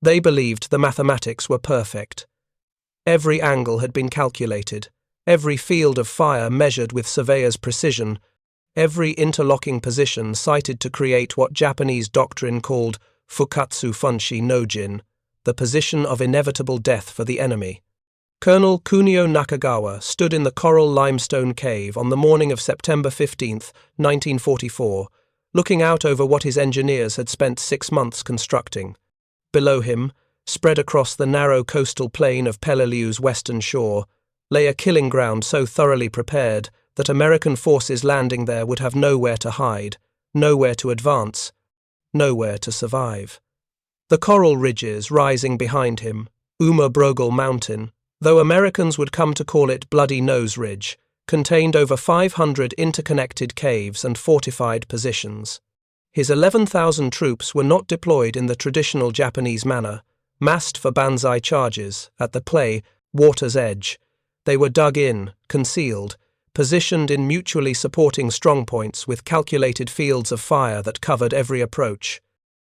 They believed the mathematics were perfect. Every angle had been calculated, every field of fire measured with surveyor's precision, every interlocking position cited to create what Japanese doctrine called fukkatsu funshi no-jin, the position of inevitable death for the enemy. Colonel Kunio Nakagawa stood in the coral limestone cave on the morning of September 15, 1944, looking out over what his engineers had spent 6 months constructing. Below him, spread across the narrow coastal plain of Peleliu's western shore, lay a killing ground so thoroughly prepared that American forces landing there would have nowhere to hide, nowhere to advance, nowhere to survive. The coral ridges rising behind him, Brogle Mountain, though Americans would come to call it Bloody Nose Ridge, contained over 500 interconnected caves and fortified positions. His 11,000 troops were not deployed in the traditional Japanese manner, massed for banzai charges, at the play, water's edge. They were dug in, concealed, positioned in mutually supporting strongpoints with calculated fields of fire that covered every approach.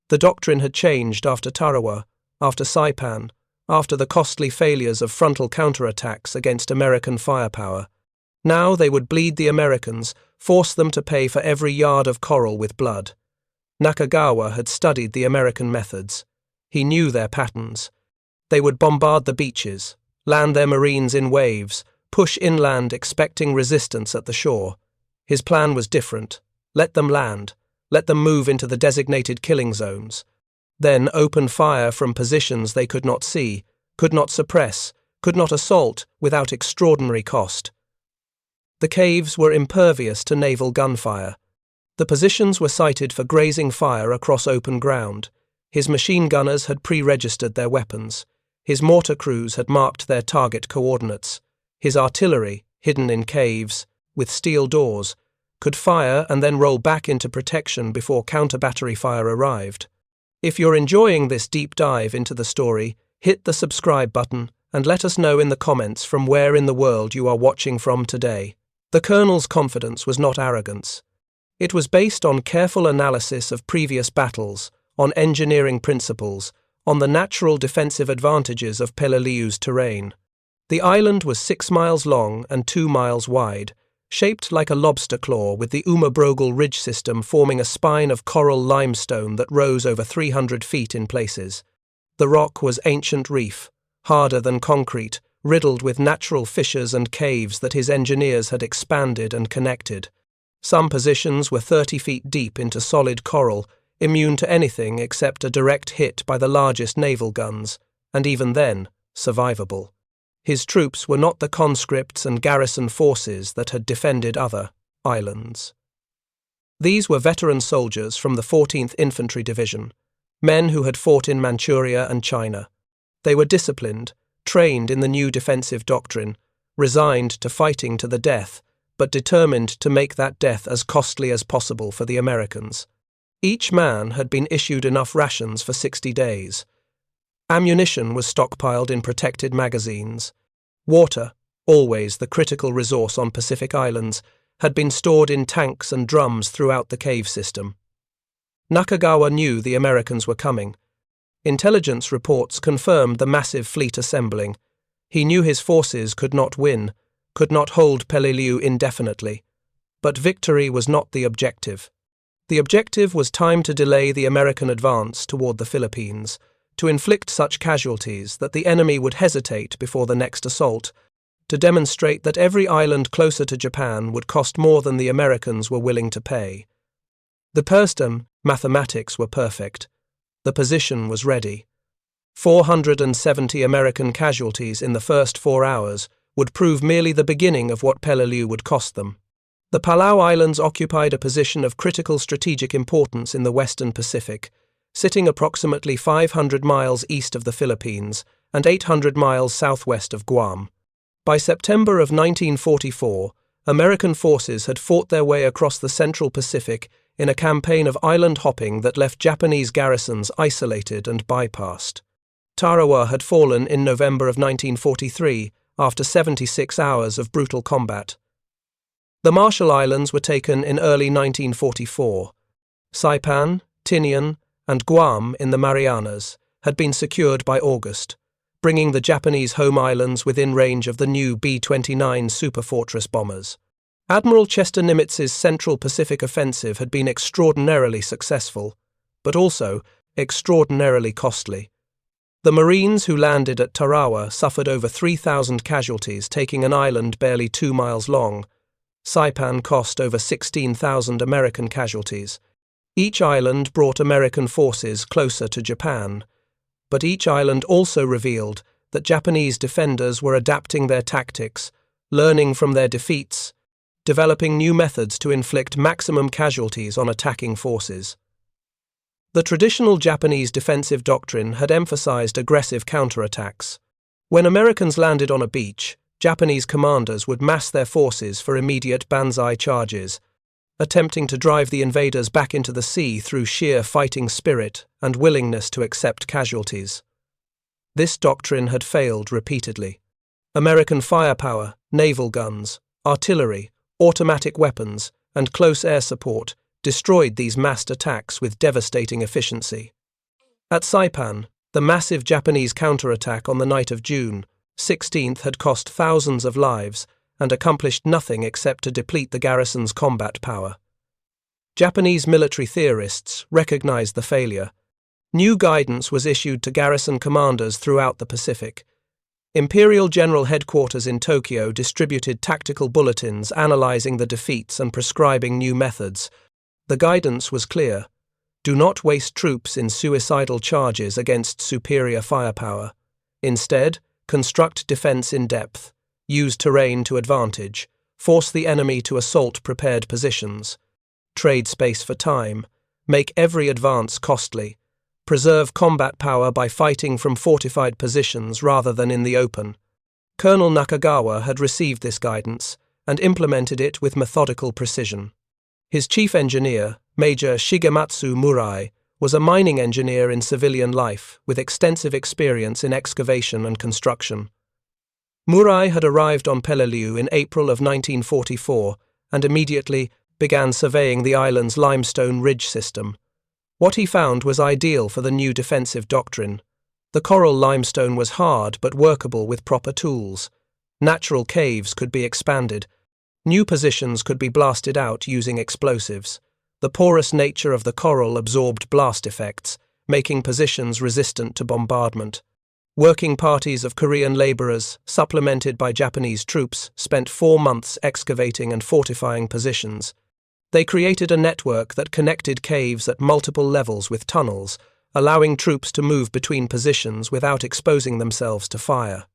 The doctrine had changed after Tarawa, after Saipan, after the costly failures of frontal counterattacks against American firepower. Now they would bleed the Americans, force them to pay for every yard of coral with blood. Nakagawa had studied the American methods. He knew their patterns. They would bombard the beaches, land their marines in waves, push inland expecting resistance at the shore. His plan was different. Let them land. Let them move into the designated killing zones. Then open fire from positions they could not see, could not suppress, could not assault without extraordinary cost. The caves were impervious to naval gunfire. The positions were sited for grazing fire across open ground. His machine gunners had pre-registered their weapons. His mortar crews had marked their target coordinates. His artillery, hidden in caves, with steel doors, could fire and then roll back into protection before counter-battery fire arrived. If you're enjoying this deep dive into the story, hit the subscribe button and let us know in the comments from where in the world you are watching from today. The Colonel's confidence was not arrogance. It was based on careful analysis of previous battles, on engineering principles, on the natural defensive advantages of Peleliu's terrain. The island was 6 miles long and 2 miles wide, shaped like a lobster claw with the Brogle Ridge system forming a spine of coral limestone that rose over 300 feet in places. The rock was ancient reef, harder than concrete, riddled with natural fissures and caves that his engineers had expanded and connected. Some positions were 30 feet deep into solid coral, immune to anything except a direct hit by the largest naval guns, and even then, survivable. His troops were not the conscripts and garrison forces that had defended other islands. These were veteran soldiers from the 14th Infantry Division, men who had fought in Manchuria and China. They were disciplined, trained in the new defensive doctrine, resigned to fighting to the death, but determined to make that death as costly as possible for the Americans. Each man had been issued enough rations for 60 days. Ammunition was stockpiled in protected magazines. Water, always the critical resource on Pacific islands, had been stored in tanks and drums throughout the cave system. Nakagawa knew the Americans were coming. Intelligence reports confirmed the massive fleet assembling. He knew his forces could not win, could not hold Peleliu indefinitely. But victory was not the objective. The objective was time to delay the American advance toward the Philippines, to inflict such casualties that the enemy would hesitate before the next assault, to demonstrate that every island closer to Japan would cost more than the Americans were willing to pay. The Perstem mathematics were perfect. The position was ready. 470 American casualties in the first 4 hours would prove merely the beginning of what Peleliu would cost them. The Palau Islands occupied a position of critical strategic importance in the Western Pacific, sitting approximately 500 miles east of the Philippines and 800 miles southwest of Guam. By September of 1944, American forces had fought their way across the Central Pacific in a campaign of island hopping that left Japanese garrisons isolated and bypassed. Tarawa had fallen in November of 1943 after 76 hours of brutal combat. The Marshall Islands were taken in early 1944. Saipan, Tinian, and Guam in the Marianas had been secured by August, bringing the Japanese home islands within range of the new B-29 superfortress bombers. Admiral Chester Nimitz's Central Pacific offensive had been extraordinarily successful, but also extraordinarily costly. The Marines who landed at Tarawa suffered over 3,000 casualties, taking an island barely 2 miles long. Saipan cost over 16,000 American casualties. Each island brought American forces closer to Japan, but each island also revealed that Japanese defenders were adapting their tactics, learning from their defeats, developing new methods to inflict maximum casualties on attacking forces. The traditional Japanese defensive doctrine had emphasized aggressive counterattacks. When Americans landed on a beach, Japanese commanders would mass their forces for immediate banzai charges, attempting to drive the invaders back into the sea through sheer fighting spirit and willingness to accept casualties. This doctrine had failed repeatedly. American firepower, naval guns, artillery, automatic weapons, and close air support destroyed these massed attacks with devastating efficiency. At Saipan, the massive Japanese counterattack on the night of June 16th had cost thousands of lives and accomplished nothing except to deplete the garrison's combat power. Japanese military theorists recognized the failure. New guidance was issued to garrison commanders throughout the Pacific. Imperial General Headquarters in Tokyo distributed tactical bulletins analyzing the defeats and prescribing new methods. The guidance was clear. Do not waste troops in suicidal charges against superior firepower. Instead, construct defense in depth, use terrain to advantage, force the enemy to assault prepared positions, trade space for time, make every advance costly, preserve combat power by fighting from fortified positions rather than in the open. Colonel Nakagawa had received this guidance and implemented it with methodical precision. His chief engineer, Major Shigematsu Murai, was a mining engineer in civilian life with extensive experience in excavation and construction. Murai had arrived on Peleliu in April of 1944 and immediately began surveying the island's limestone ridge system. What he found was ideal for the new defensive doctrine. The coral limestone was hard but workable with proper tools. Natural caves could be expanded. New positions could be blasted out using explosives. The porous nature of the coral absorbed blast effects, making positions resistant to bombardment. Working parties of Korean laborers, supplemented by Japanese troops, spent 4 months excavating and fortifying positions. They created a network that connected caves at multiple levels with tunnels, allowing troops to move between positions without exposing themselves to fire.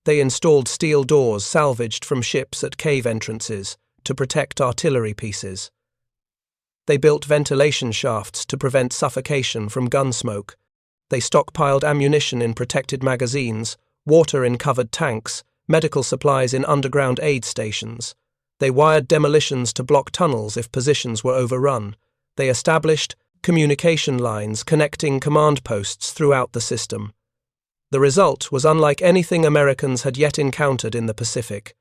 They installed steel doors salvaged from ships at cave entrances to protect artillery pieces. They built ventilation shafts to prevent suffocation from gun smoke. They stockpiled ammunition in protected magazines, water in covered tanks, medical supplies in underground aid stations. They wired demolitions to block tunnels if positions were overrun. They established communication lines connecting command posts throughout the system. The result was unlike anything Americans had yet encountered in the Pacific.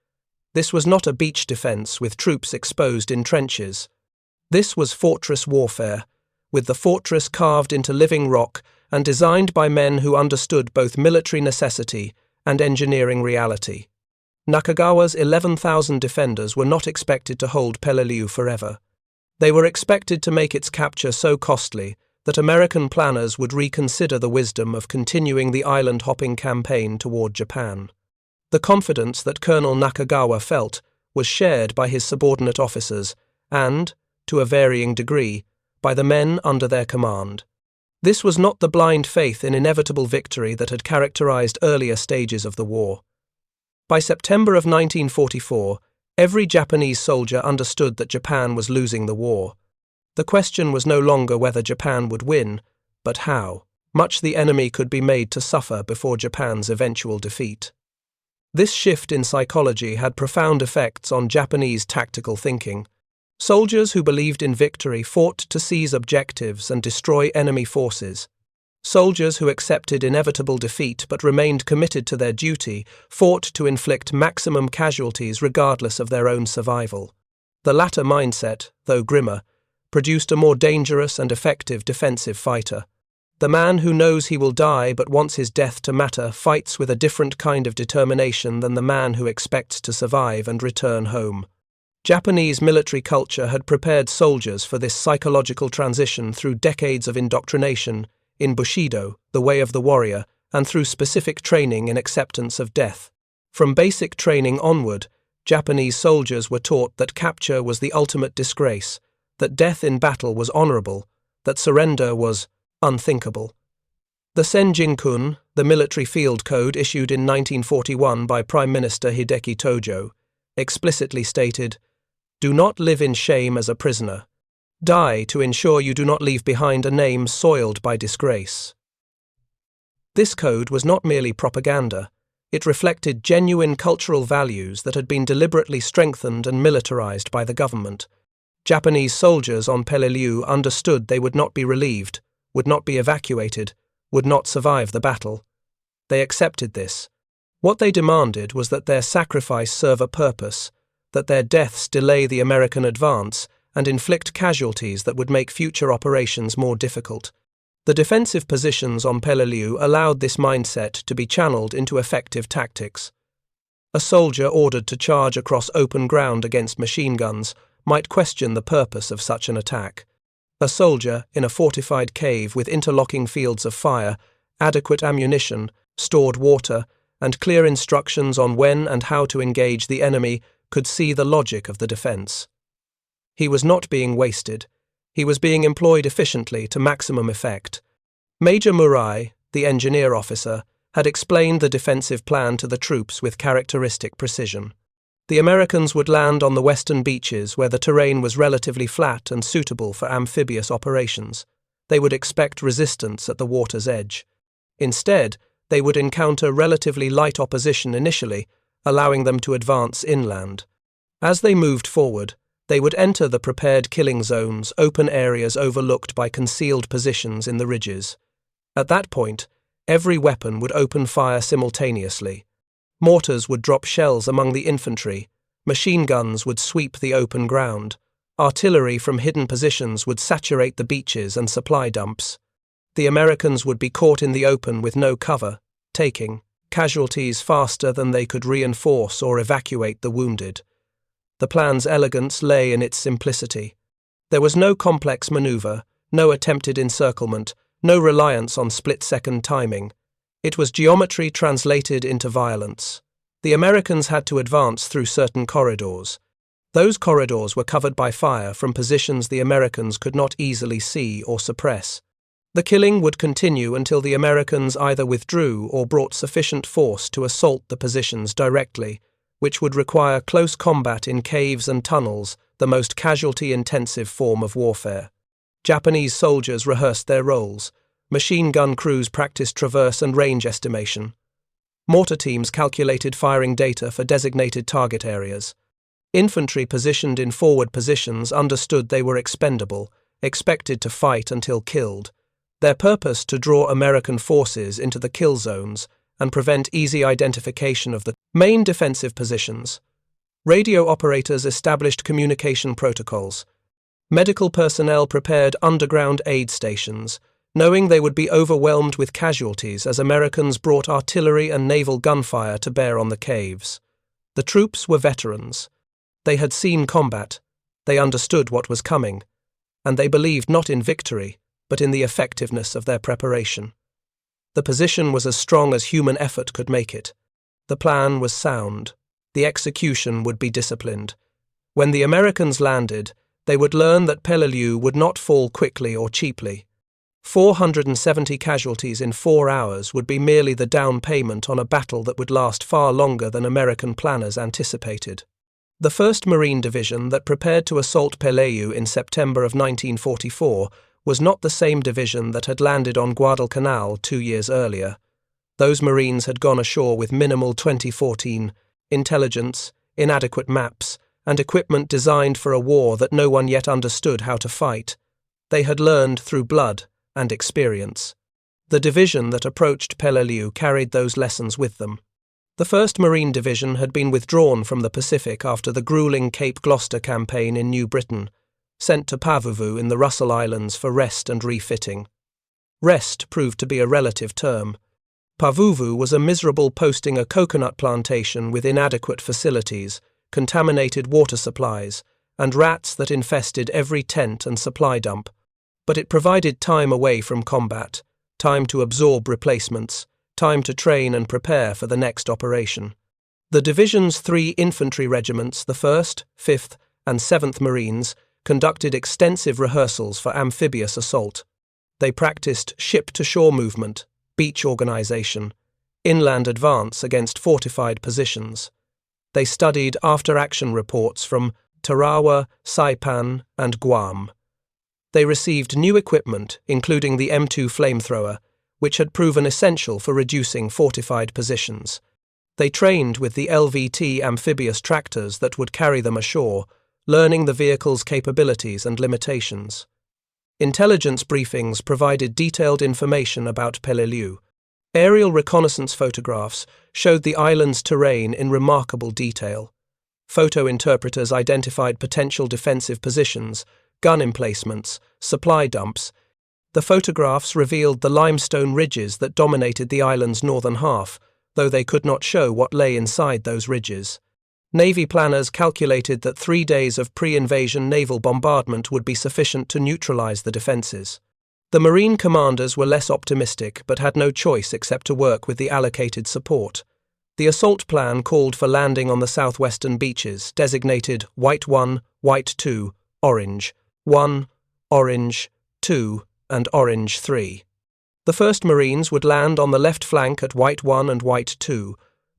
This was not a beach defense with troops exposed in trenches. This was fortress warfare, with the fortress carved into living rock and designed by men who understood both military necessity and engineering reality. Nakagawa's 11,000 defenders were not expected to hold Peleliu forever. They were expected to make its capture so costly that American planners would reconsider the wisdom of continuing the island-hopping campaign toward Japan. The confidence that Colonel Nakagawa felt was shared by his subordinate officers and, to a varying degree, by the men under their command. This was not the blind faith in inevitable victory that had characterized earlier stages of the war. By September of 1944, every Japanese soldier understood that Japan was losing the war. The question was no longer whether Japan would win, but how much the enemy could be made to suffer before Japan's eventual defeat. This shift in psychology had profound effects on Japanese tactical thinking. Soldiers who believed in victory fought to seize objectives and destroy enemy forces. Soldiers who accepted inevitable defeat but remained committed to their duty fought to inflict maximum casualties regardless of their own survival. The latter mindset, though grimmer, produced a more dangerous and effective defensive fighter. The man who knows he will die but wants his death to matter fights with a different kind of determination than the man who expects to survive and return home. Japanese military culture had prepared soldiers for this psychological transition through decades of indoctrination in Bushido, the way of the warrior, and through specific training in acceptance of death. From basic training onward, Japanese soldiers were taught that capture was the ultimate disgrace, that death in battle was honorable, that surrender was unthinkable. The Senjin-kun, the military field code issued in 1941 by Prime Minister Hideki Tojo, explicitly stated, "Do not live in shame as a prisoner. Die to ensure you do not leave behind a name soiled by disgrace." This code was not merely propaganda. It reflected genuine cultural values that had been deliberately strengthened and militarized by the government. Japanese soldiers on Peleliu understood they would not be relieved, would not be evacuated, would not survive the battle. They accepted this. What they demanded was that their sacrifice serve a purpose, that their deaths delay the American advance and inflict casualties that would make future operations more difficult. The defensive positions on Peleliu allowed this mindset to be channeled into effective tactics. A soldier ordered to charge across open ground against machine guns might question the purpose of such an attack. A soldier in a fortified cave with interlocking fields of fire, adequate ammunition, stored water, and clear instructions on when and how to engage the enemy could see the logic of the defense. He was not being wasted. He was being employed efficiently to maximum effect. Major Murai, the engineer officer, had explained the defensive plan to the troops with characteristic precision. The Americans would land on the western beaches where the terrain was relatively flat and suitable for amphibious operations. They would expect resistance at the water's edge. Instead, they would encounter relatively light opposition initially, allowing them to advance inland. As they moved forward, they would enter the prepared killing zones, open areas overlooked by concealed positions in the ridges. At that point, every weapon would open fire simultaneously. Mortars would drop shells among the infantry, machine guns would sweep the open ground, artillery from hidden positions would saturate the beaches and supply dumps. The Americans would be caught in the open with no cover, taking casualties faster than they could reinforce or evacuate the wounded. The plan's elegance lay in its simplicity. There was no complex maneuver, no attempted encirclement, no reliance on split-second timing. It was geometry translated into violence. The Americans had to advance through certain corridors. Those corridors were covered by fire from positions the Americans could not easily see or suppress. The killing would continue until the Americans either withdrew or brought sufficient force to assault the positions directly, which would require close combat in caves and tunnels, the most casualty-intensive form of warfare. Japanese soldiers rehearsed their roles. Machine gun crews practiced traverse and range estimation. Mortar teams calculated firing data for designated target areas. Infantry positioned in forward positions understood they were expendable, expected to fight until killed. Their purpose to draw American forces into the kill zones and prevent easy identification of the main defensive positions. Radio operators established communication protocols. Medical personnel prepared underground aid stations, knowing they would be overwhelmed with casualties as Americans brought artillery and naval gunfire to bear on the caves. The troops were veterans. They had seen combat, they understood what was coming, and they believed not in victory, but in the effectiveness of their preparation. The position was as strong as human effort could make it. The plan was sound. The execution would be disciplined. When the Americans landed, they would learn that Peleliu would not fall quickly or cheaply. 470 casualties in 4 hours would be merely the down payment on a battle that would last far longer than American planners anticipated. The 1st Marine Division that prepared to assault Peleliu in September of 1944 was not the same division that had landed on Guadalcanal 2 years earlier. Those Marines had gone ashore with minimal 2014 intelligence, inadequate maps, and equipment designed for a war that no one yet understood how to fight. They had learned through blood and experience. The division that approached Peleliu carried those lessons with them. The 1st Marine Division had been withdrawn from the Pacific after the grueling Cape Gloucester campaign in New Britain, sent to Pavuvu in the Russell Islands for rest and refitting. Rest proved to be a relative term. Pavuvu was a miserable posting a coconut plantation with inadequate facilities, contaminated water supplies, and rats that infested every tent and supply dump. But it provided time away from combat, time to absorb replacements, time to train and prepare for the next operation. The division's 3 infantry regiments, the 1st, 5th, and 7th Marines, conducted extensive rehearsals for amphibious assault. They practiced ship-to-shore movement, beach organization, inland advance against fortified positions. They studied after-action reports from Tarawa, Saipan, and Guam. They received new equipment, including the M2 flamethrower, which had proven essential for reducing fortified positions. They trained with the LVT amphibious tractors that would carry them ashore, learning the vehicle's capabilities and limitations. Intelligence briefings provided detailed information about Peleliu. Aerial reconnaissance photographs showed the island's terrain in remarkable detail. Photo interpreters identified potential defensive positions, gun emplacements, supply dumps. The photographs revealed the limestone ridges that dominated the island's northern half, though they could not show what lay inside those ridges. Navy planners calculated that 3 days of pre-invasion naval bombardment would be sufficient to neutralize the defenses. The Marine commanders were less optimistic but had no choice except to work with the allocated support. The assault plan called for landing on the southwestern beaches, designated White 1, White 2, Orange 1, Orange 2, and Orange 3. The 1st Marines would land on the left flank at White 1 and White 2,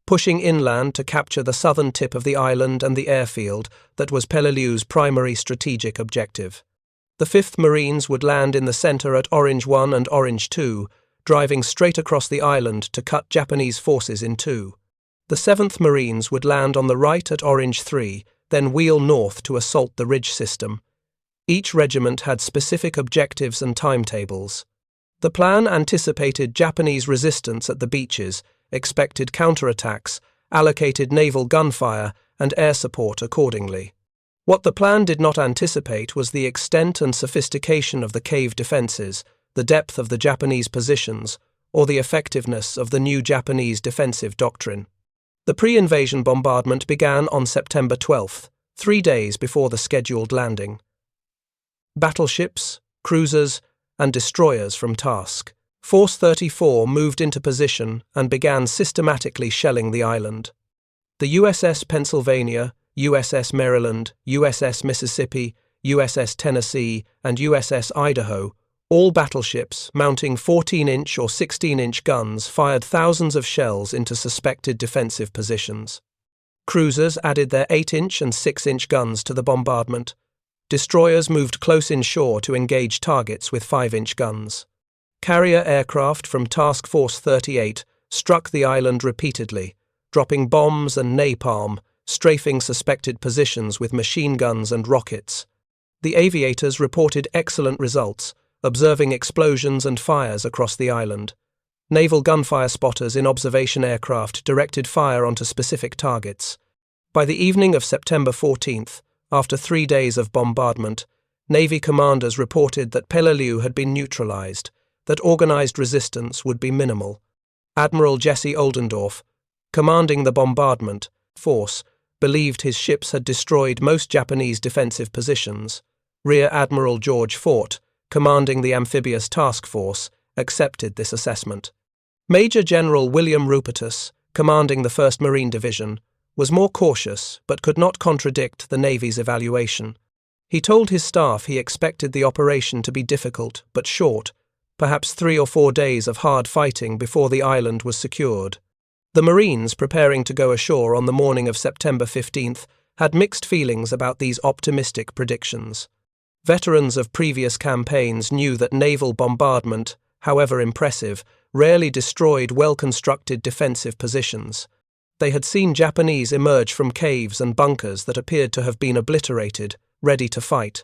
pushing inland to capture the southern tip of the island and the airfield that was Peleliu's primary strategic objective. The 5th Marines would land in the center at Orange 1 and Orange 2, driving straight across the island to cut Japanese forces in two. The 7th Marines would land on the right at Orange 3, then wheel north to assault the ridge system. Each regiment had specific objectives and timetables. The plan anticipated Japanese resistance at the beaches, expected counterattacks, allocated naval gunfire, and air support accordingly. What the plan did not anticipate was the extent and sophistication of the cave defenses, the depth of the Japanese positions, or the effectiveness of the new Japanese defensive doctrine. The pre-invasion bombardment began on September 12th, 3 days before the scheduled landing. Battleships, cruisers, and destroyers from task. Force 34 moved into position and began systematically shelling the island. The USS Pennsylvania, USS Maryland, USS Mississippi, USS Tennessee, and USS Idaho, all battleships mounting 14-inch or 16-inch guns, fired thousands of shells into suspected defensive positions. Cruisers added their 8-inch and 6-inch guns to the bombardment. Destroyers moved close inshore to engage targets with 5-inch guns. Carrier aircraft from Task Force 38 struck the island repeatedly, dropping bombs and napalm, strafing suspected positions with machine guns and rockets. The aviators reported excellent results, observing explosions and fires across the island. Naval gunfire spotters in observation aircraft directed fire onto specific targets. By the evening of September 14th, after 3 days of bombardment, Navy commanders reported that Peleliu had been neutralized, that organized resistance would be minimal. Admiral Jesse Oldendorf, commanding the bombardment force, believed his ships had destroyed most Japanese defensive positions. Rear Admiral George Fort, commanding the amphibious task force, accepted this assessment. Major General William Rupertus, commanding the 1st Marine Division, was more cautious but could not contradict the Navy's evaluation. He told his staff he expected the operation to be difficult but short, perhaps 3 or 4 days of hard fighting before the island was secured. The Marines preparing to go ashore on the morning of September 15th had mixed feelings about these optimistic predictions. Veterans of previous campaigns knew that naval bombardment, however impressive, rarely destroyed well-constructed defensive positions. They had seen Japanese emerge from caves and bunkers that appeared to have been obliterated, ready to fight.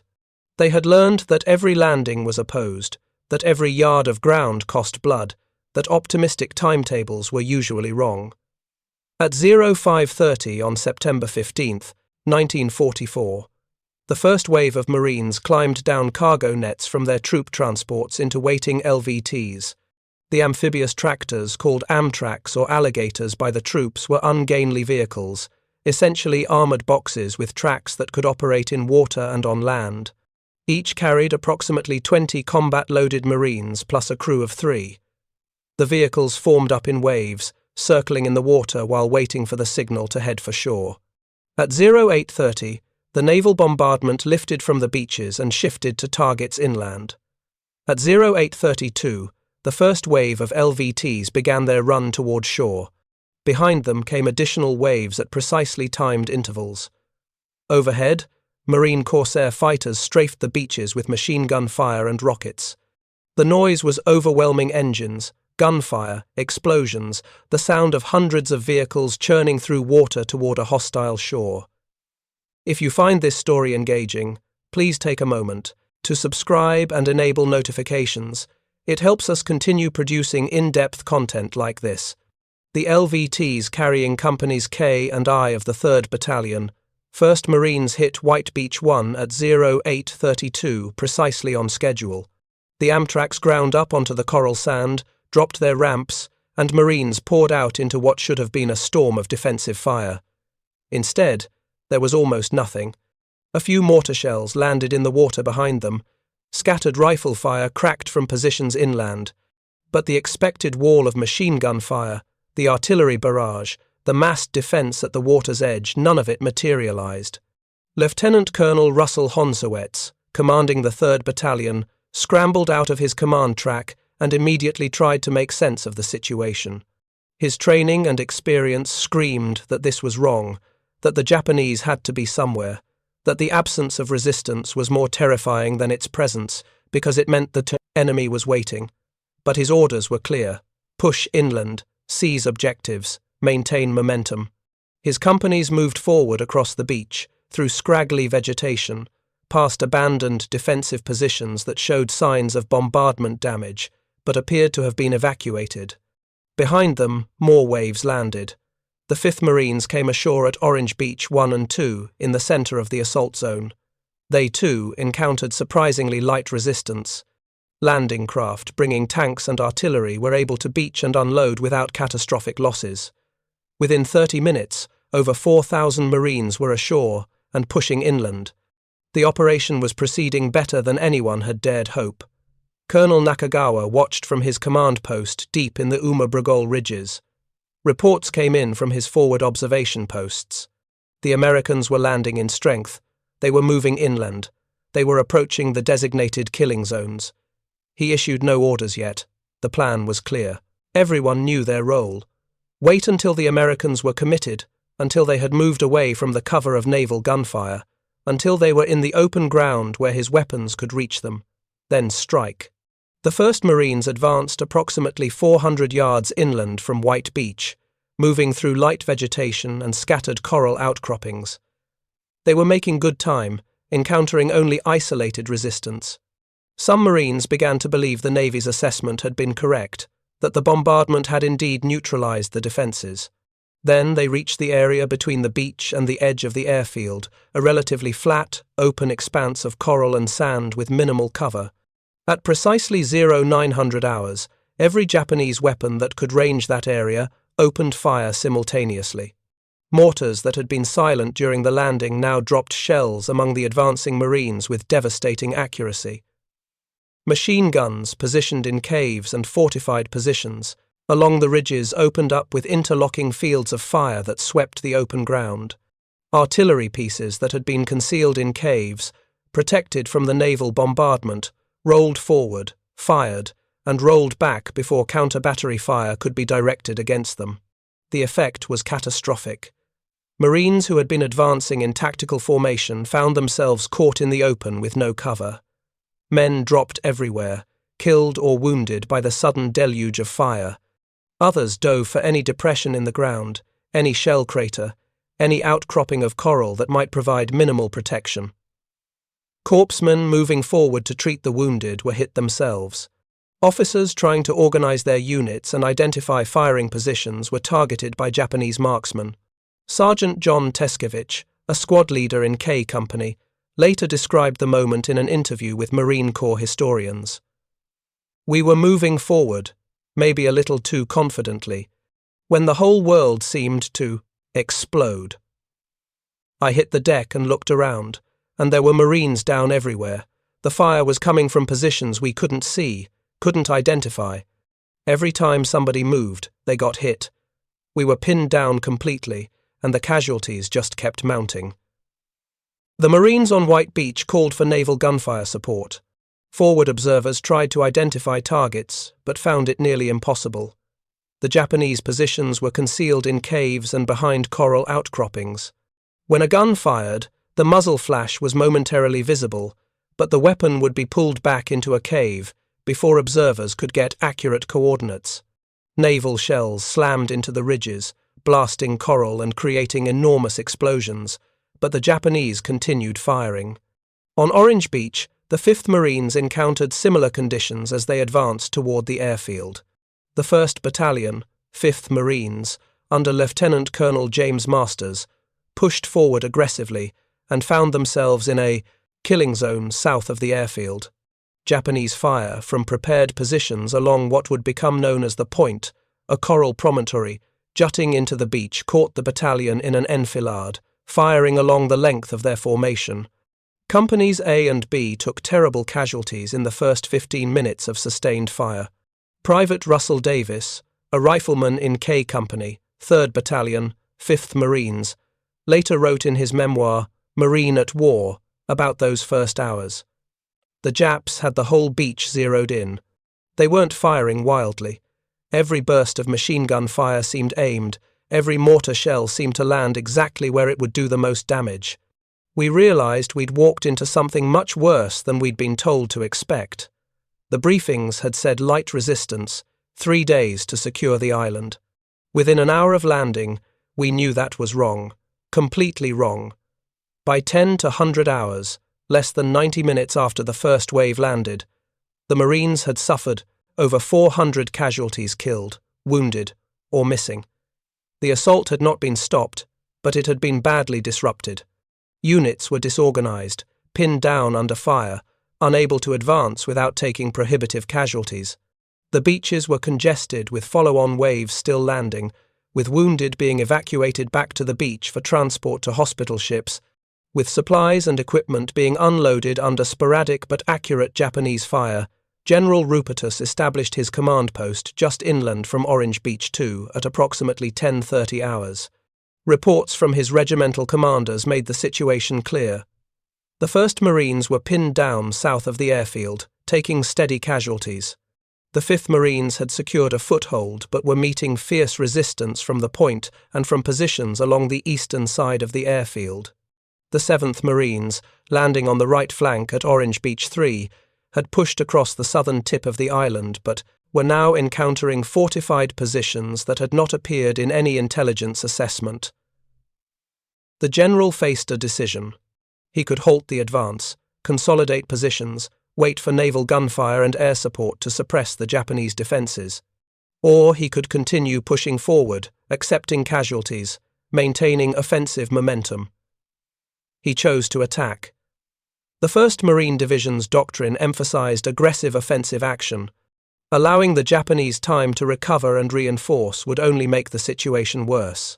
They had learned that every landing was opposed, that every yard of ground cost blood, that optimistic timetables were usually wrong. At 05:30 on September 15th, 1944, The first wave of Marines climbed down cargo nets from their troop transports into waiting LVTs. The amphibious tractors, called Amtraks or alligators by the troops, were ungainly vehicles, essentially armoured boxes with tracks that could operate in water and on land. Each carried approximately 20 combat-loaded Marines plus a crew of 3. The vehicles formed up in waves, circling in the water while waiting for the signal to head for shore. At 0830, the naval bombardment lifted from the beaches and shifted to targets inland. At 0832, the first wave of LVTs began their run toward shore. Behind them came additional waves at precisely timed intervals. Overhead, Marine Corsair fighters strafed the beaches with machine gun fire and rockets. The noise was overwhelming engines, gunfire, explosions, the sound of hundreds of vehicles churning through water toward a hostile shore. If you find this story engaging, please take a moment to subscribe and enable notifications. It helps us continue producing in-depth content like this. The LVTs carrying Companies K and I of the 3rd Battalion, 1st Marines hit White Beach 1 at 0832 precisely on schedule. The Amtraks ground up onto the coral sand, dropped their ramps, and Marines poured out into what should have been a storm of defensive fire. Instead, there was almost nothing. A few mortar shells landed in the water behind them. Scattered rifle fire cracked from positions inland. But the expected wall of machine gun fire, the artillery barrage, the massed defense at the water's edge, none of it materialized. Lieutenant Colonel Russell Honsowetz, commanding the 3rd Battalion, scrambled out of his command track and immediately tried to make sense of the situation. His training and experience screamed that this was wrong, that the Japanese had to be somewhere, that the absence of resistance was more terrifying than its presence because it meant the enemy was waiting. But his orders were clear: push inland, seize objectives, maintain momentum. His companies moved forward across the beach, through scraggly vegetation, past abandoned defensive positions that showed signs of bombardment damage, but appeared to have been evacuated. Behind them, more waves landed. The 5th Marines came ashore at Orange Beach 1 and 2 in the centre of the assault zone. They, too, encountered surprisingly light resistance. Landing craft bringing tanks and artillery were able to beach and unload without catastrophic losses. Within 30 minutes, over 4,000 Marines were ashore and pushing inland. The operation was proceeding better than anyone had dared hope. Colonel Nakagawa watched from his command post deep in the Umabrugol ridges. Reports came in from his forward observation posts. The Americans were landing in strength. They were moving inland. They were approaching the designated killing zones. He issued no orders yet. The plan was clear. Everyone knew their role. Wait until the Americans were committed, until they had moved away from the cover of naval gunfire, until they were in the open ground where his weapons could reach them. Then strike. The 1st Marines advanced approximately 400 yards inland from White Beach, moving through light vegetation and scattered coral outcroppings. They were making good time, encountering only isolated resistance. Some Marines began to believe the Navy's assessment had been correct, that the bombardment had indeed neutralized the defenses. Then they reached the area between the beach and the edge of the airfield, a relatively flat, open expanse of coral and sand with minimal cover. At precisely 0900 hours, every Japanese weapon that could range that area opened fire simultaneously. Mortars that had been silent during the landing now dropped shells among the advancing Marines with devastating accuracy. Machine guns positioned in caves and fortified positions along the ridges opened up with interlocking fields of fire that swept the open ground. Artillery pieces that had been concealed in caves, protected from the naval bombardment, rolled forward, fired, and rolled back before counter-battery fire could be directed against them. The effect was catastrophic. Marines who had been advancing in tactical formation found themselves caught in the open with no cover. Men dropped everywhere, killed or wounded by the sudden deluge of fire. Others dove for any depression in the ground, any shell crater, any outcropping of coral that might provide minimal protection. Corpsmen moving forward to treat the wounded were hit themselves. Officers trying to organize their units and identify firing positions were targeted by Japanese marksmen. Sergeant John Teskevich, a squad leader in K Company, later described the moment in an interview with Marine Corps historians. "We were moving forward, maybe a little too confidently, when the whole world seemed to explode. I hit the deck and looked around, and there were Marines down everywhere. The fire was coming from positions we couldn't see, couldn't identify. Every time somebody moved, they got hit. We were pinned down completely, and the casualties just kept mounting." The Marines on White Beach called for naval gunfire support. Forward observers tried to identify targets, but found it nearly impossible. The Japanese positions were concealed in caves and behind coral outcroppings. When a gun fired, the muzzle flash was momentarily visible, but the weapon would be pulled back into a cave before observers could get accurate coordinates. Naval shells slammed into the ridges, blasting coral and creating enormous explosions, but the Japanese continued firing. On Orange Beach, the 5th Marines encountered similar conditions as they advanced toward the airfield. The 1st Battalion, 5th Marines, under Lieutenant Colonel James Masters, pushed forward aggressively and found themselves in a killing zone south of the airfield. Japanese fire from prepared positions along what would become known as the Point, a coral promontory, jutting into the beach, caught the battalion in an enfilade, firing along the length of their formation. Companies A and B took terrible casualties in the first 15 minutes of sustained fire. Private Russell Davis, a rifleman in K Company, 3rd Battalion, 5th Marines, later wrote in his memoir, Marine at War, about those first hours. The Japs had the whole beach zeroed in. They weren't firing wildly. Every burst of machine gun fire seemed aimed, every mortar shell seemed to land exactly where it would do the most damage. We realized we'd walked into something much worse than we'd been told to expect. The briefings had said light resistance, 3 days to secure the island. Within an hour of landing, we knew that was wrong, completely wrong. By 10 to 100 hours, less than 90 minutes after the first wave landed, the Marines had suffered over 400 casualties killed, wounded, or missing. The assault had not been stopped, but it had been badly disrupted. Units were disorganized, pinned down under fire, unable to advance without taking prohibitive casualties. The beaches were congested with follow-on waves still landing, with wounded being evacuated back to the beach for transport to hospital ships, with supplies and equipment being unloaded under sporadic but accurate Japanese fire. General Rupertus established his command post just inland from Orange Beach 2 at approximately 10:30 hours. Reports from his regimental commanders made the situation clear. The 1st Marines were pinned down south of the airfield, taking steady casualties. The 5th Marines had secured a foothold but were meeting fierce resistance from the Point and from positions along the eastern side of the airfield. The 7th Marines, landing on the right flank at Orange Beach 3, had pushed across the southern tip of the island but were now encountering fortified positions that had not appeared in any intelligence assessment. The general faced a decision. He could halt the advance, consolidate positions, wait for naval gunfire and air support to suppress the Japanese defences. Or he could continue pushing forward, accepting casualties, maintaining offensive momentum. He chose to attack. The 1st Marine Division's doctrine emphasized aggressive offensive action. Allowing the Japanese time to recover and reinforce would only make the situation worse.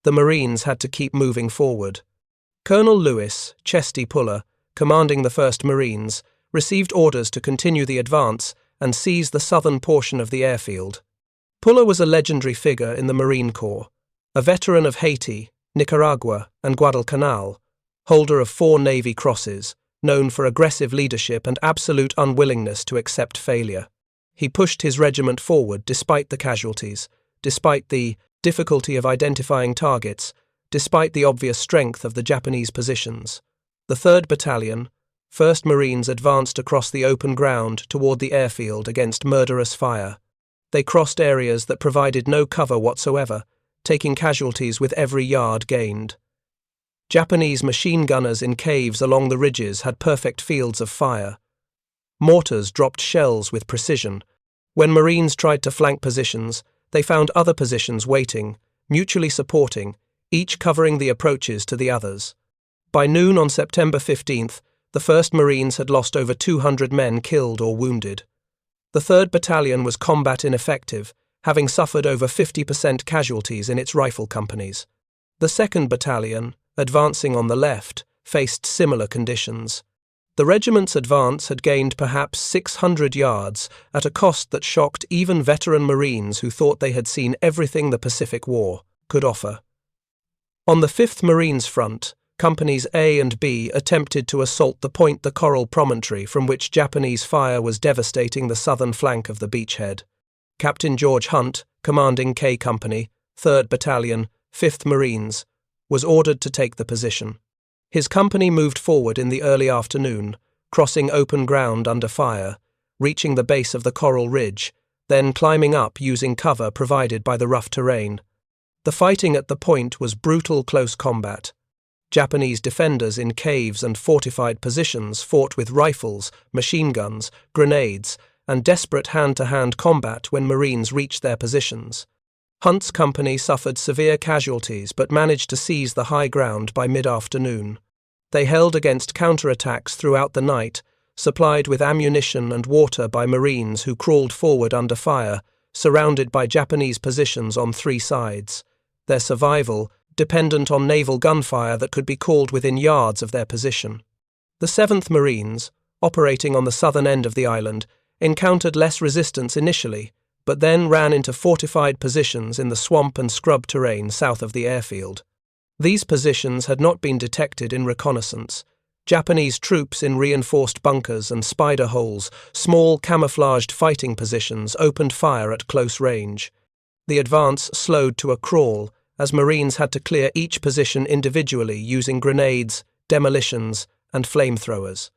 The Marines had to keep moving forward. Colonel Lewis, Chesty Puller, commanding the 1st Marines, received orders to continue the advance and seize the southern portion of the airfield. Puller was a legendary figure in the Marine Corps, a veteran of Haiti, Nicaragua, and Guadalcanal, holder of 4 Navy Crosses, known for aggressive leadership and absolute unwillingness to accept failure. He pushed his regiment forward despite the casualties, despite the difficulty of identifying targets, despite the obvious strength of the Japanese positions. The 3rd Battalion, 1st Marines advanced across the open ground toward the airfield against murderous fire. They crossed areas that provided no cover whatsoever, taking casualties with every yard gained. Japanese machine gunners in caves along the ridges had perfect fields of fire. Mortars dropped shells with precision. When Marines tried to flank positions, they found other positions waiting, mutually supporting, each covering the approaches to the others. By noon on September 15th, the 1st Marines had lost over 200 men killed or wounded. The 3rd Battalion was combat ineffective, having suffered over 50% casualties in its rifle companies. The 2nd Battalion, advancing on the left, faced similar conditions. The regiment's advance had gained perhaps 600 yards at a cost that shocked even veteran Marines who thought they had seen everything the Pacific War could offer. On the 5th Marines front, Companies A and B attempted to assault the point the Coral Promontory from which Japanese fire was devastating the southern flank of the beachhead. Captain George Hunt, commanding K Company, 3rd Battalion, 5th Marines, was ordered to take the position. His company moved forward in the early afternoon, crossing open ground under fire, reaching the base of the Coral Ridge, then climbing up using cover provided by the rough terrain. The fighting at the point was brutal close combat. Japanese defenders in caves and fortified positions fought with rifles, machine guns, grenades, and desperate hand-to-hand combat when Marines reached their positions. Hunt's company suffered severe casualties but managed to seize the high ground by mid-afternoon. They held against counterattacks throughout the night, supplied with ammunition and water by Marines who crawled forward under fire, surrounded by Japanese positions on 3 sides. Their survival dependent on naval gunfire that could be called within yards of their position. The 7th Marines, operating on the southern end of the island, encountered less resistance initially, but then ran into fortified positions in the swamp and scrub terrain south of the airfield. These positions had not been detected in reconnaissance. Japanese troops in reinforced bunkers and spider holes, small camouflaged fighting positions, opened fire at close range. The advance slowed to a crawl, as Marines had to clear each position individually using grenades, demolitions, and flamethrowers.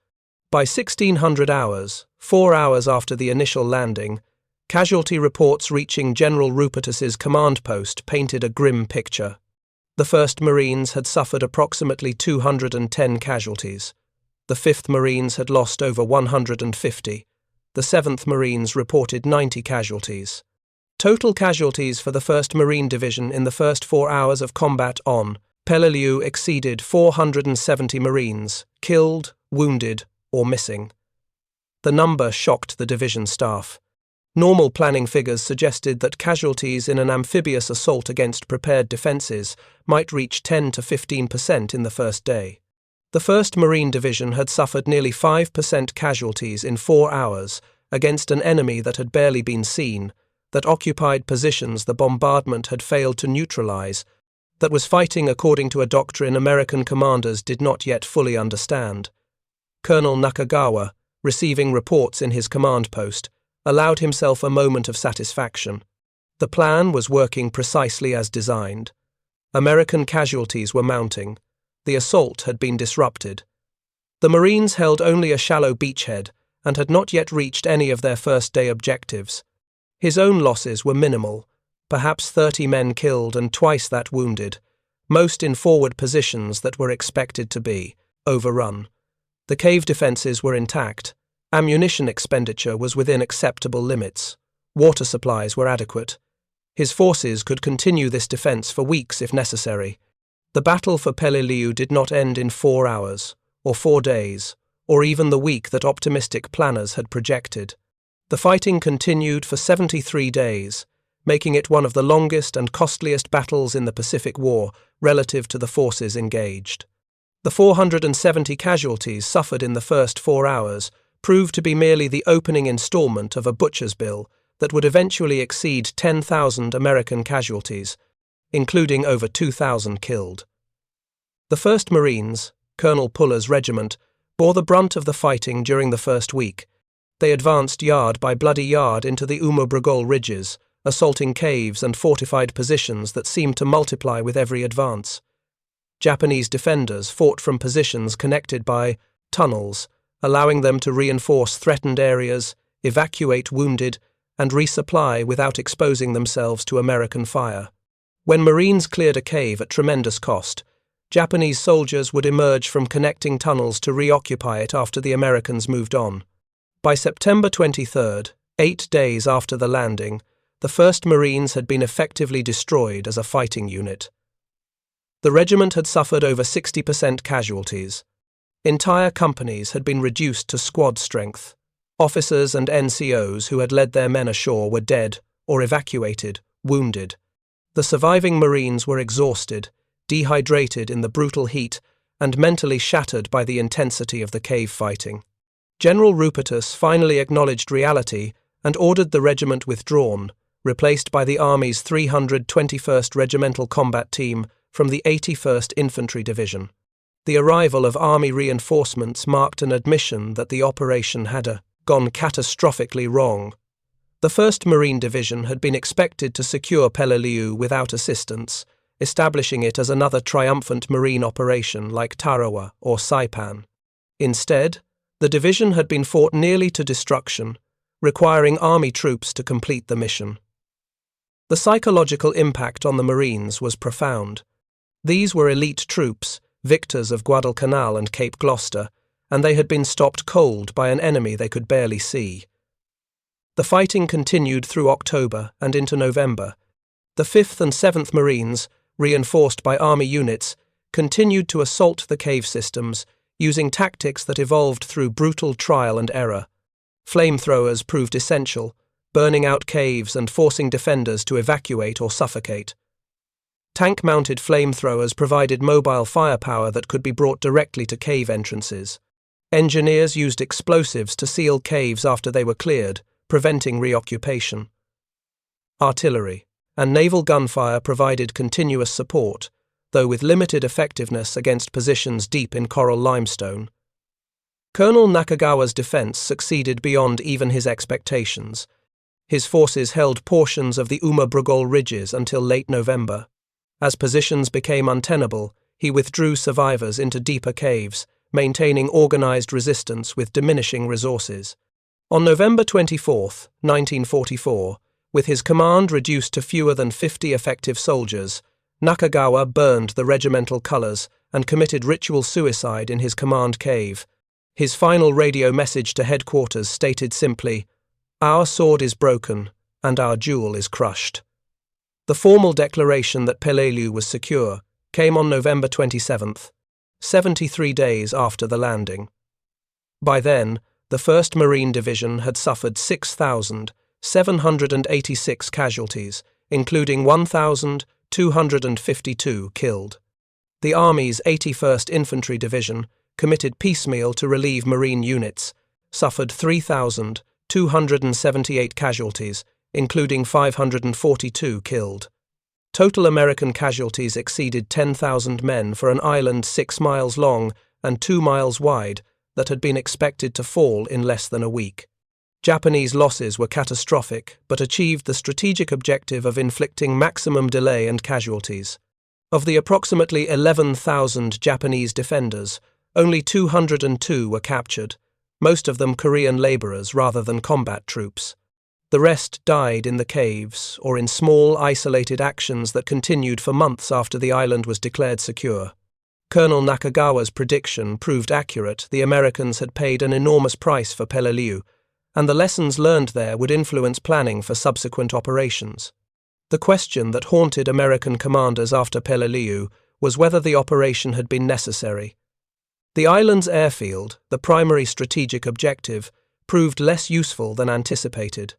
By 1600 hours, 4 hours after the initial landing, casualty reports reaching General Rupertus's command post painted a grim picture. The 1st Marines had suffered approximately 210 casualties. The 5th Marines had lost over 150. The 7th Marines reported 90 casualties. Total casualties for the 1st Marine Division in the first 4 hours of combat on Peleliu exceeded 470 Marines, killed, wounded, or missing. The number shocked the division staff. Normal planning figures suggested that casualties in an amphibious assault against prepared defences might reach 10 to 15% in the first day. The 1st Marine Division had suffered nearly 5% casualties in 4 hours against an enemy that had barely been seen, that occupied positions the bombardment had failed to neutralize, that was fighting according to a doctrine American commanders did not yet fully understand. Colonel Nakagawa, receiving reports in his command post, allowed himself a moment of satisfaction. The plan was working precisely as designed. American casualties were mounting. The assault had been disrupted. The Marines held only a shallow beachhead and had not yet reached any of their first-day objectives. His own losses were minimal, perhaps 30 men killed and twice that wounded, most in forward positions that were expected to be overrun. The cave defences were intact. Ammunition expenditure was within acceptable limits. Water supplies were adequate. His forces could continue this defence for weeks if necessary. The battle for Peleliu did not end in 4 hours, or 4 days, or even the week that optimistic planners had projected. The fighting continued for 73 days, making it one of the longest and costliest battles in the Pacific War relative to the forces engaged. The 470 casualties suffered in the first 4 hours proved to be merely the opening installment of a butcher's bill that would eventually exceed 10,000 American casualties, including over 2,000 killed. The 1st Marines, Colonel Puller's regiment, bore the brunt of the fighting during the first week. They advanced yard by bloody yard into the Umobrugol ridges, assaulting caves and fortified positions that seemed to multiply with every advance. Japanese defenders fought from positions connected by tunnels, allowing them to reinforce threatened areas, evacuate wounded, and resupply without exposing themselves to American fire. When Marines cleared a cave at tremendous cost, Japanese soldiers would emerge from connecting tunnels to reoccupy it after the Americans moved on. By September 23rd, 8 days after the landing, the 1st Marines had been effectively destroyed as a fighting unit. The regiment had suffered over 60% casualties. Entire companies had been reduced to squad strength. Officers and NCOs who had led their men ashore were dead or evacuated, wounded. The surviving Marines were exhausted, dehydrated in the brutal heat, and mentally shattered by the intensity of the cave fighting. General Rupertus finally acknowledged reality and ordered the regiment withdrawn, replaced by the Army's 321st Regimental Combat Team from the 81st Infantry Division. The arrival of Army reinforcements marked an admission that the operation had gone catastrophically wrong. The 1st Marine Division had been expected to secure Peleliu without assistance, establishing it as another triumphant marine operation like Tarawa or Saipan. Instead, the division had been fought nearly to destruction, requiring Army troops to complete the mission. The psychological impact on the Marines was profound. These were elite troops, victors of Guadalcanal and Cape Gloucester, and they had been stopped cold by an enemy they could barely see. The fighting continued through October and into November. The 5th and 7th Marines, reinforced by Army units, continued to assault the cave systems, using tactics that evolved through brutal trial and error. Flamethrowers proved essential, burning out caves and forcing defenders to evacuate or suffocate. Tank-mounted flamethrowers provided mobile firepower that could be brought directly to cave entrances. Engineers used explosives to seal caves after they were cleared, preventing reoccupation. Artillery and naval gunfire provided continuous support, though with limited effectiveness against positions deep in coral limestone. Colonel Nakagawa's defense succeeded beyond even his expectations. His forces held portions of the Brugol ridges until late November. As positions became untenable, he withdrew survivors into deeper caves, maintaining organized resistance with diminishing resources. On November 24, 1944, with his command reduced to fewer than 50 effective soldiers, Nakagawa burned the regimental colors and committed ritual suicide in his command cave. His final radio message to headquarters stated simply, "Our sword is broken, and our jewel is crushed." The formal declaration that Peleliu was secure came on November 27th, 73 days after the landing. By then, the 1st Marine Division had suffered 6,786 casualties, including 1,252 killed. The Army's 81st Infantry Division, committed piecemeal to relieve Marine units, suffered 3,278 casualties, including 542 killed. Total American casualties exceeded 10,000 men for an island 6 miles long and 2 miles wide that had been expected to fall in less than a week. Japanese losses were catastrophic, but achieved the strategic objective of inflicting maximum delay and casualties. Of the approximately 11,000 Japanese defenders, only 202 were captured, most of them Korean laborers rather than combat troops. The rest died in the caves or in small, isolated actions that continued for months after the island was declared secure. Colonel Nakagawa's prediction proved accurate. The Americans had paid an enormous price for Peleliu, and the lessons learned there would influence planning for subsequent operations. The question that haunted American commanders after Peleliu was whether the operation had been necessary. The island's airfield, the primary strategic objective, proved less useful than anticipated.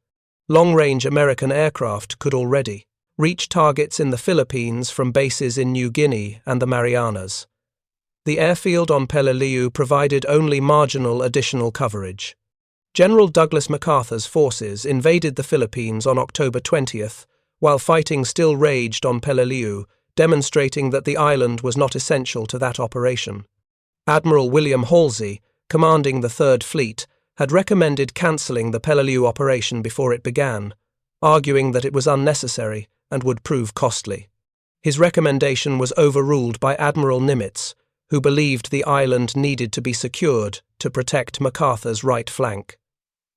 Long-range American aircraft could already reach targets in the Philippines from bases in New Guinea and the Marianas. The airfield on Peleliu provided only marginal additional coverage. General Douglas MacArthur's forces invaded the Philippines on October 20th, while fighting still raged on Peleliu, demonstrating that the island was not essential to that operation. Admiral William Halsey, commanding the Third Fleet, had recommended cancelling the Peleliu operation before it began, arguing that it was unnecessary and would prove costly. His recommendation was overruled by Admiral Nimitz, who believed the island needed to be secured to protect MacArthur's right flank.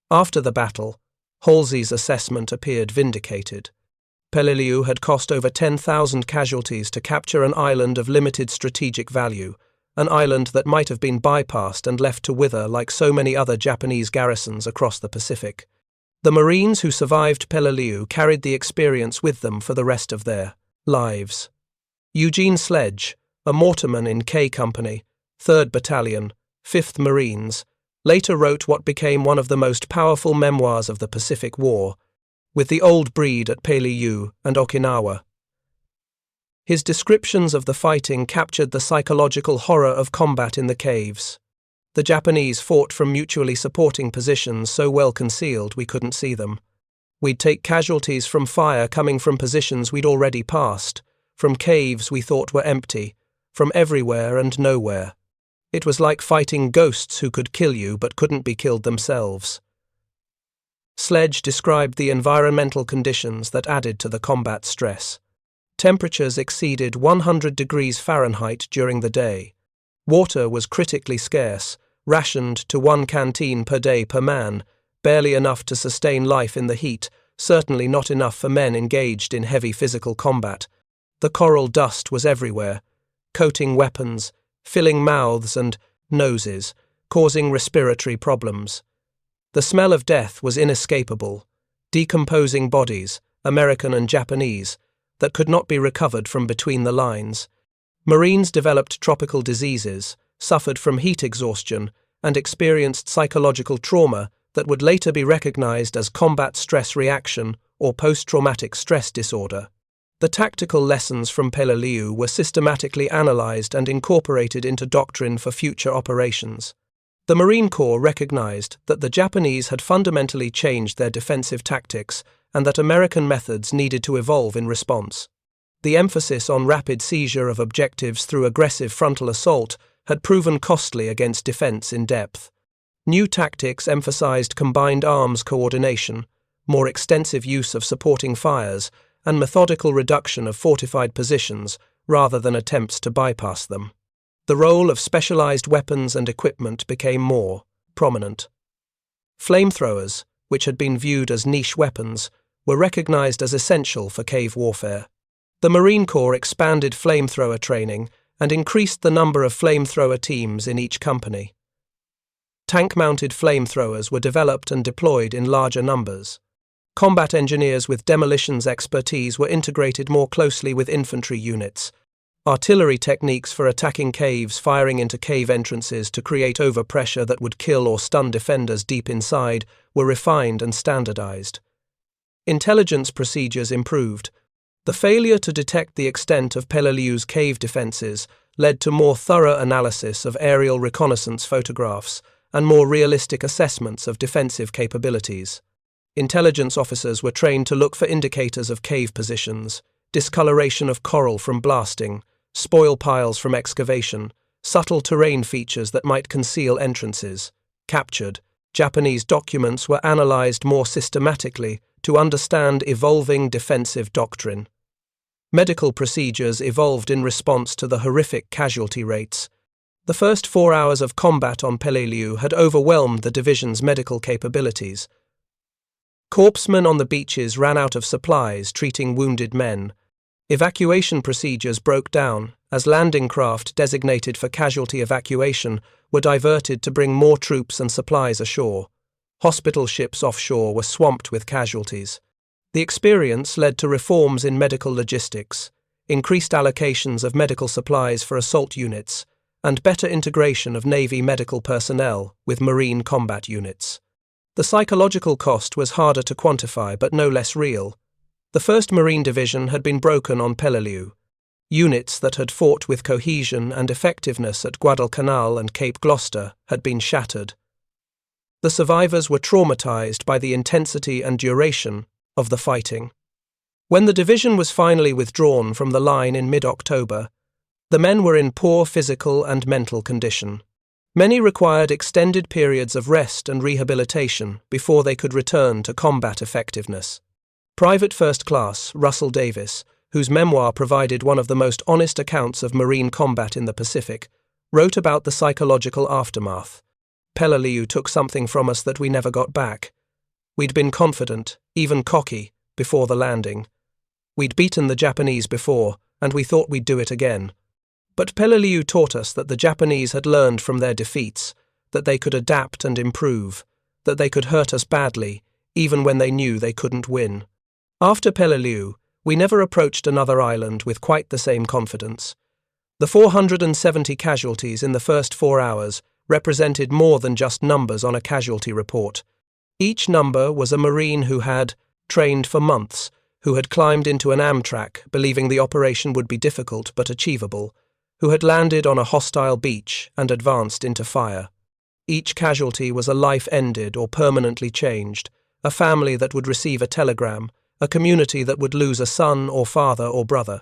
After the battle, Halsey's assessment appeared vindicated. Peleliu had cost over 10,000 casualties to capture an island of limited strategic value, an island that might have been bypassed and left to wither like so many other Japanese garrisons across the Pacific. The Marines who survived Peleliu carried the experience with them for the rest of their lives. Eugene Sledge, a mortarman in K Company, 3rd Battalion, 5th Marines, later wrote what became one of the most powerful memoirs of the Pacific War, With the Old Breed at Peleliu and Okinawa. His descriptions of the fighting captured the psychological horror of combat in the caves. The Japanese fought from mutually supporting positions so well concealed we couldn't see them. We'd take casualties from fire coming from positions we'd already passed, from caves we thought were empty, from everywhere and nowhere. It was like fighting ghosts who could kill you but couldn't be killed themselves. Sledge described the environmental conditions that added to the combat stress. Temperatures exceeded 100 degrees Fahrenheit during the day. Water was critically scarce, rationed to 1 canteen per day per man, barely enough to sustain life in the heat, certainly not enough for men engaged in heavy physical combat. The coral dust was everywhere, coating weapons, filling mouths and noses, causing respiratory problems. The smell of death was inescapable, decomposing bodies, American and Japanese, that could not be recovered from between the lines. Marines developed tropical diseases, suffered from heat exhaustion, and experienced psychological trauma that would later be recognized as combat stress reaction or post-traumatic stress disorder. The tactical lessons from Peleliu were systematically analyzed and incorporated into doctrine for future operations. The Marine Corps recognized that the Japanese had fundamentally changed their defensive tactics and that American methods needed to evolve in response. The emphasis on rapid seizure of objectives through aggressive frontal assault had proven costly against defense in depth. New tactics emphasized combined arms coordination, more extensive use of supporting fires, and methodical reduction of fortified positions rather than attempts to bypass them. The role of specialized weapons and equipment became more prominent. Flamethrowers, which had been viewed as niche weapons, were recognized as essential for cave warfare. The Marine Corps expanded flamethrower training and increased the number of flamethrower teams in each company. Tank-mounted flamethrowers were developed and deployed in larger numbers. Combat engineers with demolitions expertise were integrated more closely with infantry units. Artillery techniques for attacking caves, firing into cave entrances to create overpressure that would kill or stun defenders deep inside, were refined and standardized. Intelligence procedures improved. The failure to detect the extent of Peleliu's cave defenses led to more thorough analysis of aerial reconnaissance photographs and more realistic assessments of defensive capabilities. Intelligence officers were trained to look for indicators of cave positions, discoloration of coral from blasting, spoil piles from excavation, subtle terrain features that might conceal entrances. Captured, Japanese documents were analyzed more systematically to understand evolving defensive doctrine. Medical procedures evolved in response to the horrific casualty rates. The first 4 hours of combat on Peleliu had overwhelmed the division's medical capabilities. Corpsmen on the beaches ran out of supplies treating wounded men. Evacuation procedures broke down as landing craft designated for casualty evacuation were diverted to bring more troops and supplies ashore. Hospital ships offshore were swamped with casualties. The experience led to reforms in medical logistics, increased allocations of medical supplies for assault units, and better integration of Navy medical personnel with Marine combat units. The psychological cost was harder to quantify but no less real. The 1st Marine Division had been broken on Peleliu. Units that had fought with cohesion and effectiveness at Guadalcanal and Cape Gloucester had been shattered. The survivors were traumatized by the intensity and duration of the fighting. When the division was finally withdrawn from the line in mid-October, the men were in poor physical and mental condition. Many required extended periods of rest and rehabilitation before they could return to combat effectiveness. Private First Class Russell Davis, whose memoir provided one of the most honest accounts of Marine combat in the Pacific, wrote about the psychological aftermath. Peleliu took something from us that we never got back. We'd been confident, even cocky, before the landing. We'd beaten the Japanese before, and we thought we'd do it again. But Peleliu taught us that the Japanese had learned from their defeats, that they could adapt and improve, that they could hurt us badly, even when they knew they couldn't win. After Peleliu, we never approached another island with quite the same confidence. The 470 casualties in the first 4 hours represented more than just numbers on a casualty report. Each number was a Marine who had trained for months, who had climbed into an Amtrak, believing the operation would be difficult but achievable, who had landed on a hostile beach and advanced into fire. Each casualty was a life ended or permanently changed, a family that would receive a telegram, a community that would lose a son or father or brother.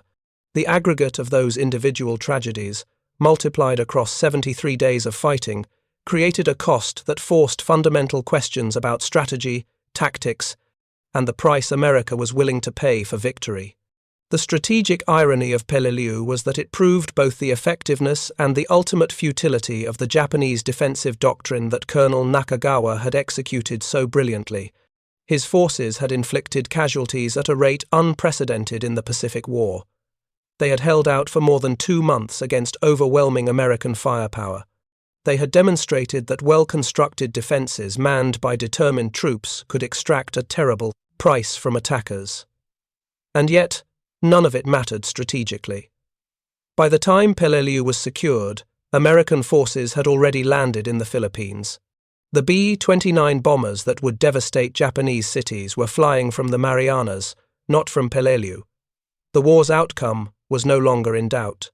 The aggregate of those individual tragedies, multiplied across 73 days of fighting, created a cost that forced fundamental questions about strategy, tactics, and the price America was willing to pay for victory. The strategic irony of Peleliu was that it proved both the effectiveness and the ultimate futility of the Japanese defensive doctrine that Colonel Nakagawa had executed so brilliantly. His forces had inflicted casualties at a rate unprecedented in the Pacific War. They had held out for more than 2 months against overwhelming American firepower. They had demonstrated that well-constructed defenses manned by determined troops could extract a terrible price from attackers. And yet, none of it mattered strategically. By the time Peleliu was secured, American forces had already landed in the Philippines. The B-29 bombers that would devastate Japanese cities were flying from the Marianas, not from Peleliu. The war's outcome was no longer in doubt.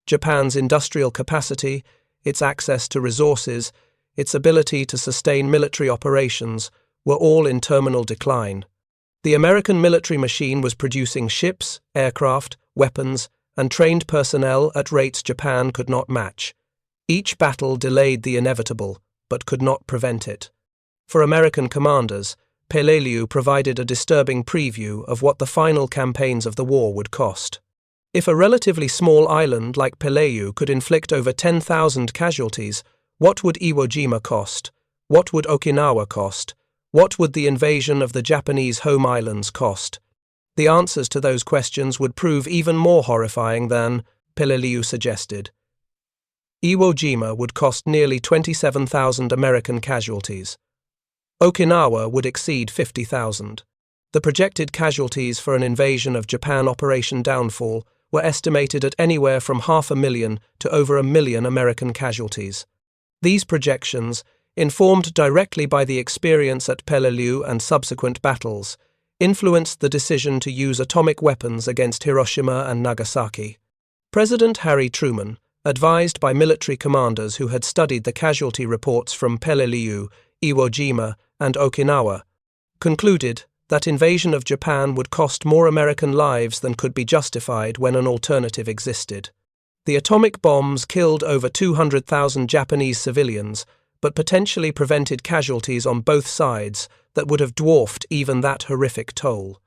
Japan's industrial capacity, its access to resources, its ability to sustain military operations were all in terminal decline. The American military machine was producing ships, aircraft, weapons, and trained personnel at rates Japan could not match. Each battle delayed the inevitable, but could not prevent it. For American commanders, Peleliu provided a disturbing preview of what the final campaigns of the war would cost. If a relatively small island like Peleliu could inflict over 10,000 casualties, what would Iwo Jima cost? What would Okinawa cost? What would the invasion of the Japanese home islands cost? The answers to those questions would prove even more horrifying than Peleliu suggested. Iwo Jima would cost nearly 27,000 American casualties. Okinawa would exceed 50,000. The projected casualties for an invasion of Japan Operation Downfall were estimated at anywhere from 500,000 to over 1 million American casualties. These projections, informed directly by the experience at Peleliu and subsequent battles, influenced the decision to use atomic weapons against Hiroshima and Nagasaki. President Harry Truman, advised by military commanders who had studied the casualty reports from Peleliu, Iwo Jima, and Okinawa, concluded that invasion of Japan would cost more American lives than could be justified when an alternative existed. The atomic bombs killed over 200,000 Japanese civilians, but potentially prevented casualties on both sides that would have dwarfed even that horrific toll.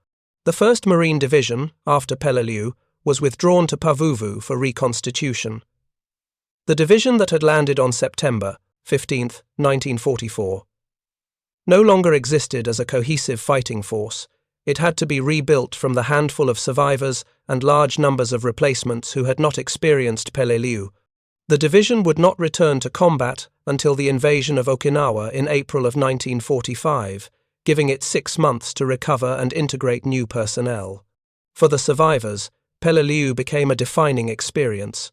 The 1st Marine Division, after Peleliu, was withdrawn to Pavuvu for reconstitution. The division that had landed on September 15, 1944, no longer existed as a cohesive fighting force. It had to be rebuilt from the handful of survivors and large numbers of replacements who had not experienced Peleliu. The division would not return to combat until the invasion of Okinawa in April of 1945, giving it 6 months to recover and integrate new personnel. For the survivors, Peleliu became a defining experience.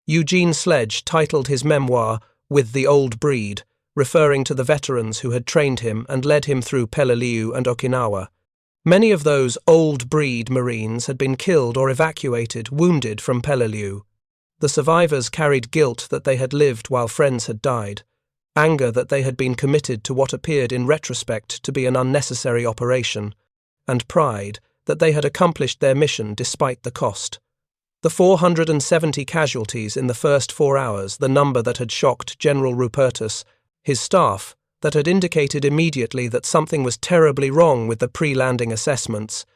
Eugene Sledge titled his memoir "With the Old Breed," referring to the veterans who had trained him and led him through Peleliu and Okinawa. Many of those old breed Marines had been killed or evacuated, wounded from Peleliu. The survivors carried guilt that they had lived while friends had died, anger that they had been committed to what appeared in retrospect to be an unnecessary operation, and pride that they had accomplished their mission despite the cost. The 470 casualties in the first 4 hours, the number that had shocked General Rupertus, his staff, that had indicated immediately that something was terribly wrong with the pre-landing assessments,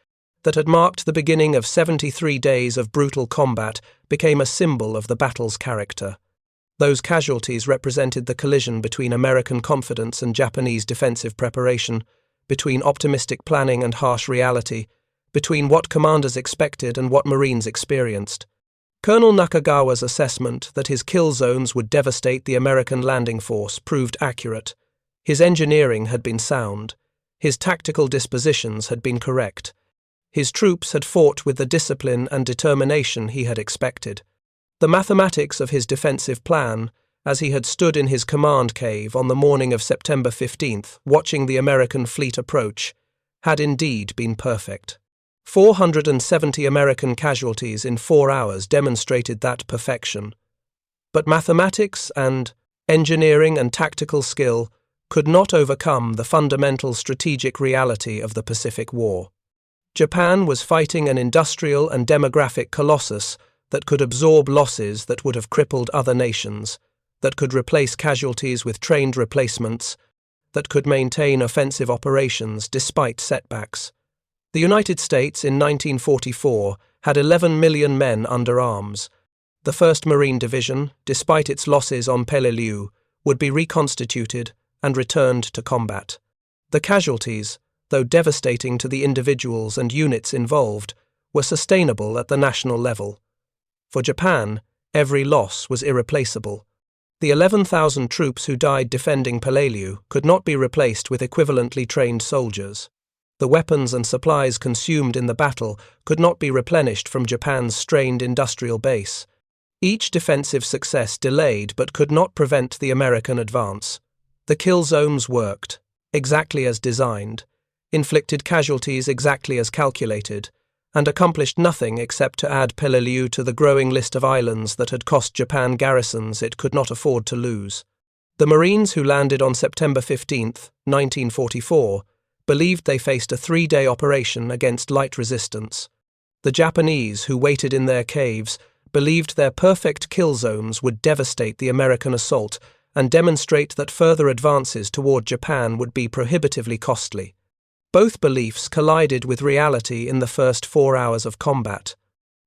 that had marked the beginning of 73 days of brutal combat, became a symbol of the battle's character. Those casualties represented the collision between American confidence and Japanese defensive preparation, between optimistic planning and harsh reality, between what commanders expected and what Marines experienced. Colonel Nakagawa's assessment that his kill zones would devastate the American landing force proved accurate. His engineering had been sound. His tactical dispositions had been correct. His troops had fought with the discipline and determination he had expected. The mathematics of his defensive plan, as he had stood in his command cave on the morning of September 15th, watching the American fleet approach, had indeed been perfect. 470 American casualties in 4 hours demonstrated that perfection. But mathematics and engineering and tactical skill could not overcome the fundamental strategic reality of the Pacific War. Japan was fighting an industrial and demographic colossus that could absorb losses that would have crippled other nations, that could replace casualties with trained replacements, that could maintain offensive operations despite setbacks. The United States in 1944 had 11 million men under arms. The 1st Marine Division, despite its losses on Peleliu, would be reconstituted and returned to combat. The casualties, though devastating to the individuals and units involved, were sustainable at the national level. For Japan, every loss was irreplaceable. The 11,000 troops who died defending Peleliu could not be replaced with equivalently trained soldiers. The weapons and supplies consumed in the battle could not be replenished from Japan's strained industrial base. Each defensive success delayed but could not prevent the American advance. The kill zones worked, exactly as designed, inflicted casualties exactly as calculated, and accomplished nothing except to add Peleliu to the growing list of islands that had cost Japan garrisons it could not afford to lose. The Marines who landed on September 15, 1944, believed they faced a 3-day operation against light resistance. The Japanese who waited in their caves believed their perfect kill zones would devastate the American assault and demonstrate that further advances toward Japan would be prohibitively costly. Both beliefs collided with reality in the first 4 hours of combat.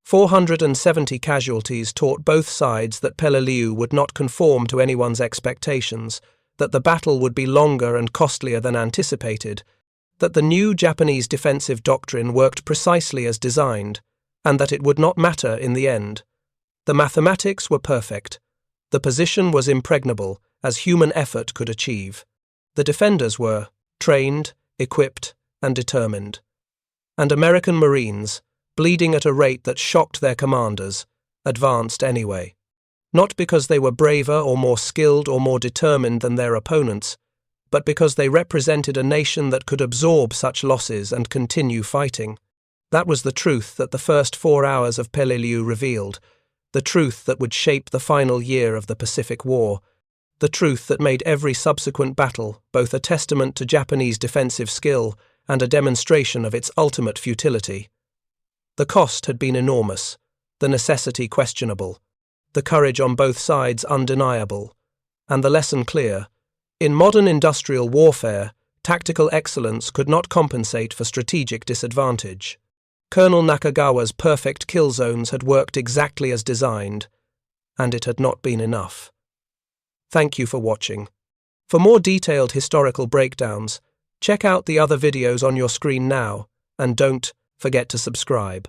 470 casualties taught both sides that Peleliu would not conform to anyone's expectations, that the battle would be longer and costlier than anticipated, that the new Japanese defensive doctrine worked precisely as designed, and that it would not matter in the end. The mathematics were perfect. The position was impregnable, as human effort could achieve. The defenders were trained, equipped, and determined. And American Marines, bleeding at a rate that shocked their commanders, advanced anyway. Not because they were braver or more skilled or more determined than their opponents, but because they represented a nation that could absorb such losses and continue fighting. That was the truth that the first 4 hours of Peleliu revealed, the truth that would shape the final year of the Pacific War, the truth that made every subsequent battle both a testament to Japanese defensive skill and a demonstration of its ultimate futility. The cost had been enormous, the necessity questionable, the courage on both sides undeniable, and the lesson clear. In modern industrial warfare, tactical excellence could not compensate for strategic disadvantage. Colonel Nakagawa's perfect kill zones had worked exactly as designed, and it had not been enough. Thank you for watching. For more detailed historical breakdowns, check out the other videos on your screen now, and don't forget to subscribe.